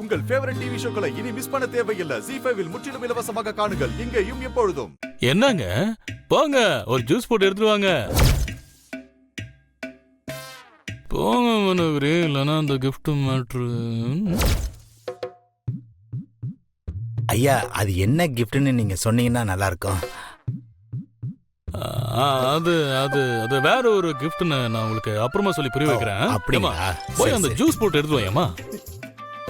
உங்கள் favourite TV ஷோக்களை இனி miss பண்ண தேவையில்லை. ஜீ5 இல் முற்றிலும் இலவசமாக காணுங்கள். இங்கேயும் எப்பொழுதும். என்னங்க போங்க ஒரு ஜூஸ் போட்டு எடுத்துட்டு வாங்க. போங்க மனோகரே, இல்லைன்னா அந்த கிஃப்ட் மேட்ரு. ஐயா அது என்ன கிஃப்ட்னு நீங்க சொன்னீங்கன்னா நல்லா இருக்கும். அது அது அது வேற ஒரு கிஃப்ட்னு நான் உங்களுக்கு அப்புறமா சொல்லி புரிய வைக்கிறேன். அப்படிமா? போய் அந்த ஜூஸ் போட்டு எடுத்து வாயம்மா.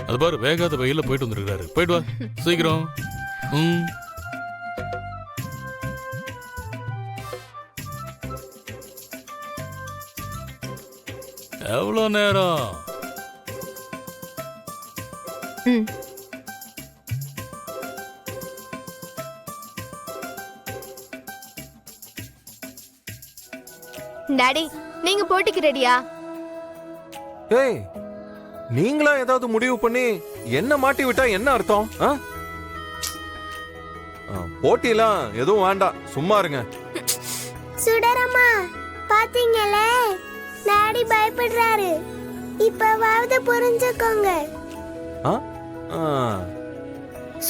அது பாரு வேகாத வெயில போயிட்டு வந்துருக்காரு. போயிட்டு வா சீக்கிரம். எவ்வளோ நேரம்? டாடி நீங்க போட்டிக்கு ரெடியா? ஏய் நீங்களா ஏதாவது முடிவு பண்ணி என்ன மாட்டி விட்டா என்ன அர்த்தம்? போட்டிலாம் எதுவும் வேண்டாம், சும்மா இருங்க. சுடரம்மா பாத்தீங்களே, டாடி பயப்படுறாரு. இப்பவாவது புரிஞ்சுக்கோங்க.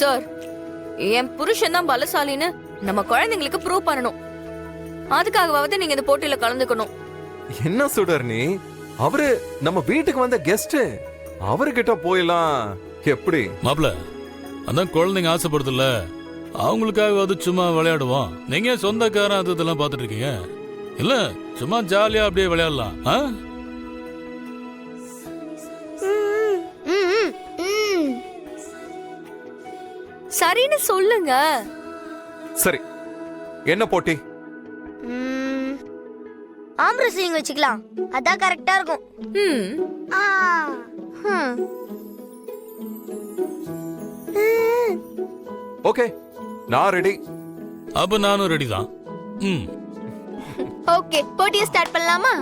சார், என் புருஷன் தான் பலசாலின்னு நம்ம குழந்தைங்களுக்கு ப்ரூவ் பண்ணணும். அதுக்காகவாவது நீங்க இந்த போட்டியில கலந்துக்கணும். என்ன சுடர் நீ? அவரு நம்ம வீட்டுக்கு வந்த கெஸ்ட், அவர்கிட்ட போயலாம் எப்படி? மாப்ள அதான் குழந்தைங்க ஆசைப்படுதுல்ல, அவங்களுக்காகவாவது சும்மா விளையாடுவோம். நீங்க சொந்தக்காரன் அது இதெல்லாம் பாத்துட்டு இருக்கீங்க இல்ல, சும்மா ஜாலியா அப்படியே விளையாடலாம். சரின்னு சொல்லுங்க. சரி, என்ன போட்டி? ஆம்ரசிங் வச்சுக்கலாம், அதான் கரெக்டா இருக்கும். ஓகே, நான் ரெடி. அப்ப நானும் ரெடி தான். ஓகே, போட்டியை ஸ்டார்ட் பண்ணலாமா?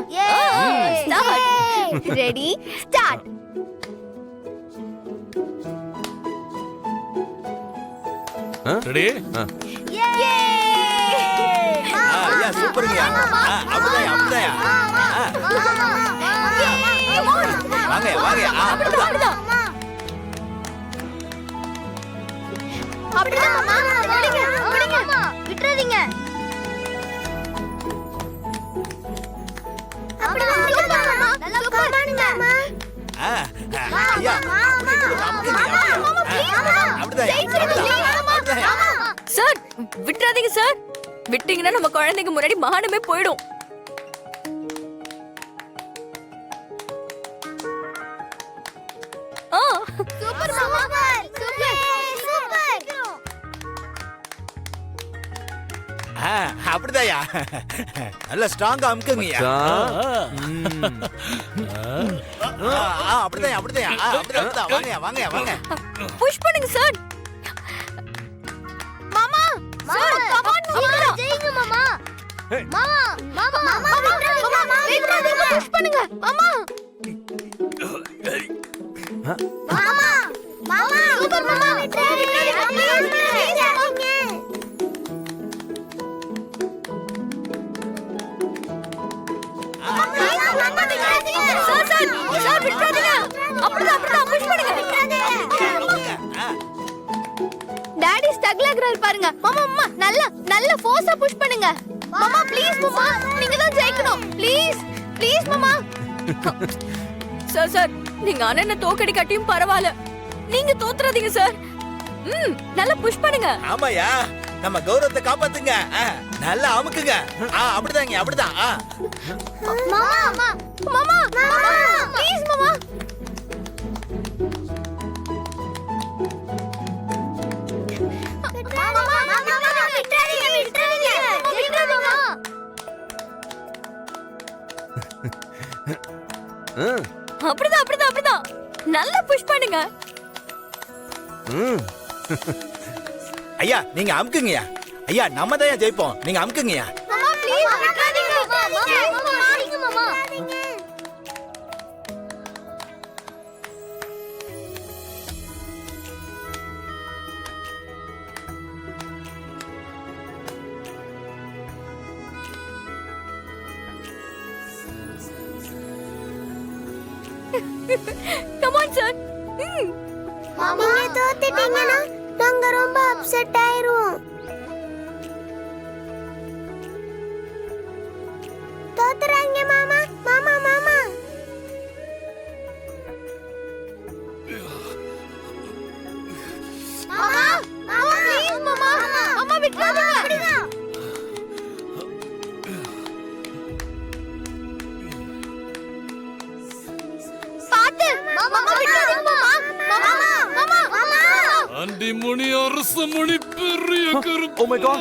Ready start. ரெடி? ஐயா சூப்பர்ங்க. அப்படிதான் அப்படிதான். வாங்க வாங்க. அப்படிதான் அப்படிதான் மாமா, விடுங்க விடுங்க, விட்டுறாதீங்க. அப்படிதான் அப்படிதான் மாமா, நல்லா கமானுங்க மாமா. ஐயா சார் விட்டுறாதீங்க சார். விட்டீங்கன்னா நம்ம குழந்தைங்க முன்னாடி மானமே போயிடும். சூப்பர் மாமா, சூப்பர் சூப்பர். அப்படிதாயா, நல்ல ஸ்ட்ராங்கா அமுக்குங்கய்யா. அப்படிதான் அப்படிதான். வாங்க வாங்க வாங்க. புஷ் பண்ணுங்க சார். மாமா மாமா கமான் மாமா, ஜெயிங்க மாமா. மாமா மாமா மாமா விட்டுறாதீங்க, புஷ் பண்ணுங்க மாமா. மாமா மாமா சூப்பர் மாமா, விட்டுறாதீங்க. டாடி ஸ்டக்ல இருக்காரு பாருங்க. மாமா அம்மா நல்லா நல்ல ஃபோர்ஸா புஷ் பண்ணுங்க. மாமா ப்ளீஸ் மாமா, நீங்க தான் ஜெயிக்கணும். ப்ளீஸ் ப்ளீஸ் மாமா. சார் சார், நீங்க அண்ணனை தோக்கடிக்காட்டியும் பரவாயில்ல, நீங்க தோத்துறாதீங்க சார். நல்லா புஷ் பண்ணுங்க. ஆமாயா, நம்ம கௌரவத்தை காப்பாத்துங்க. நல்லா அமுக்குங்க. அப்படிதாங்க அப்படிதான். மாமா மாமா மாமா ப்ளீஸ் மாமா. அப்படிதான் அப்படிதான் அப்படிதான். நல்லா புஷ் பண்ணுங்க. ஐயா நீங்க அமுக்குங்கய்யா. ஐயா நம்ம தான் ஜெயிப்போம், நீங்க அமுக்குங்கய்யா. மாமா ப்ளீஸ் விட்டுறாதீங்க மாமா. Come on, sir. நீங்க தோத்துட்டீங்கன்னா நாங்க ரொம்ப அப்செட் ஆயிருவோம். தோத்துறாங்க மாமா. மாமா மாமா மாமா மாமா ப்ளீஸ் மாமா. அம்மா விட்டுறாதீங்க. பாத்து மாமா விட்டுறாதீங்க மாமா. மாமா மாமா மாமா ஆண்டி மணி அரச மணி பெரிய கருப்பு. Oh my God.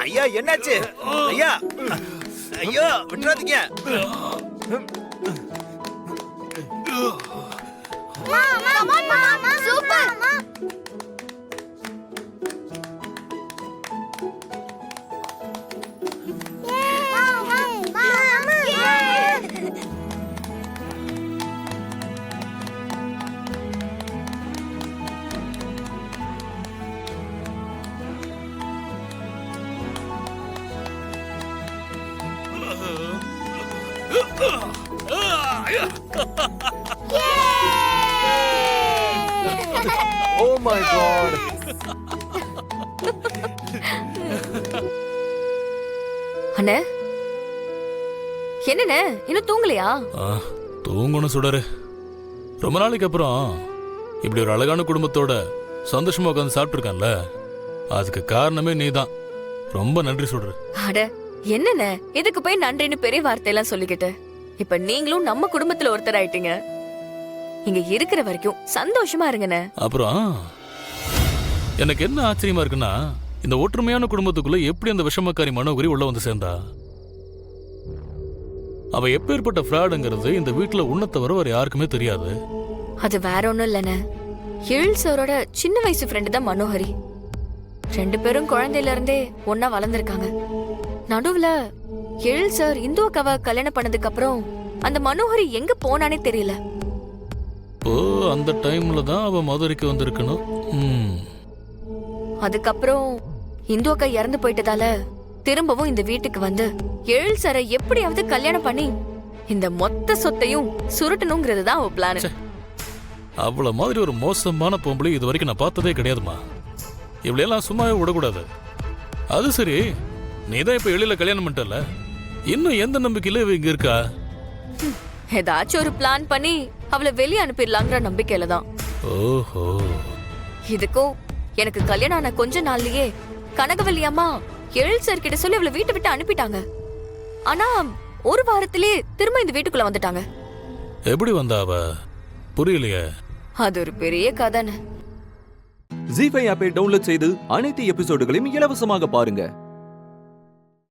ஐயா என்னாச்சு ஐயா? ஐயோ விட்டுறாதீங்க. மாமா சூப்பர். Oh my God. அண்ணே என்னண்ணே இன்னும் தூங்கலையா? தூங்கணும் சுடரு. ரொம்ப நாளைக்கு அப்புறம் இப்படி ஒரு அழகான குடும்பத்தோட சந்தோஷமா உட்காந்து சாப்பிட்டுருக்கான்ல, அதுக்கு காரணமே நீதான். ரொம்ப நன்றி சுடரு. அட என்னண்ணே இதுக்கு போய் நன்றின்னு பெரிய வார்த்தையெல்லாம் சொல்லிக்கிட்டு. இப்ப நீங்களும் நம்ம குடும்பத்துல ஒருத்தர் ஆயிட்டீங்க. இங்க இருக்கிற வரைக்கும் சந்தோஷமா இருங்கண்ணே. அப்புறம் எனக்கு என்ன ஆச்சரியமா இருக்குன்னா, இந்த ஒற்றுமையான குடும்பத்துக்குள்ள எப்படி அந்த விஷமக்காரி மனோகரி உள்ள வந்து சேர்ந்தா? அவ எப்பேற்பட்ட ஃப்ராடுங்கிறது இந்த வீட்டுல உன்னை தவிர வேற யாருக்குமே தெரியாது. அது வேற ஒண்ணும் இல்லண்ணே, எழில் சாரோட சின்ன வயசு ஃப்ரெண்டு தான் மனோகரி. 2 பேரும் குழந்தையில இருந்தே ஒன்னா வளர்ந்துருக்காங்க. நடுவுல எழில் சார் இந்து அக்காவை கல்யாணம் பண்ணதுக்கு அப்புறம் அந்த மனோகரி எங்க போனானே தெரியல. ஓ, அந்த டைம்ல தான் அவ மதுரைக்கு வந்திருக்கணும். அதுக்கப்புறம் இந்து அக்கா இறந்து போயிட்டதால திரும்பவும் இந்த வீட்டுக்கு வந்து எழில் சாரை எப்படியாவது கல்யாணம் பண்ணி இந்த மொத்த சொத்தையும் சுருட்டணுங்கிறது தான் அவ பிளான். அவ்வளவு மாதிரி ஒரு மோசமான பொம்பளை இது வரைக்கும் நான் பார்த்ததே கிடையாதுமா. இவளையெல்லாம் சும்மாவே விடக்கூடாது. அது சரி, நீதான் இப்ப எழில கல்யாணம் பண்ணிட்டல, இன்னும் எந்த நம்பிக்கையில இவ இங்க இருக்கா? ஏதாச்சும் ஒரு பிளான் பண்ணி அவளை வெளியே அனுப்பிடலாங்கிற நம்பிக்கையில தான். ஓஹோ. இதுக்கும் எனக்கு கல்யாணம் ஆன கொஞ்ச நாள்லயே கனகவல்லி அம்மா எழில் சார் கிட்ட சொல்லி அவளை வீட்டை விட்டு அனுப்பிட்டாங்க. ஆனா ஒரு வாரத்திலே திரும்ப இந்த வீட்டுக்குள்ள வந்துட்டாங்க. எப்படி வந்தா அவ? புரியலையே. அது ஒரு பெரிய கதைன்னு. ஜீ5 ஆப்பை டவுன்லோட் செய்து அனைத்து எபிசோடுகளையும் இலவசமாக பாருங்க.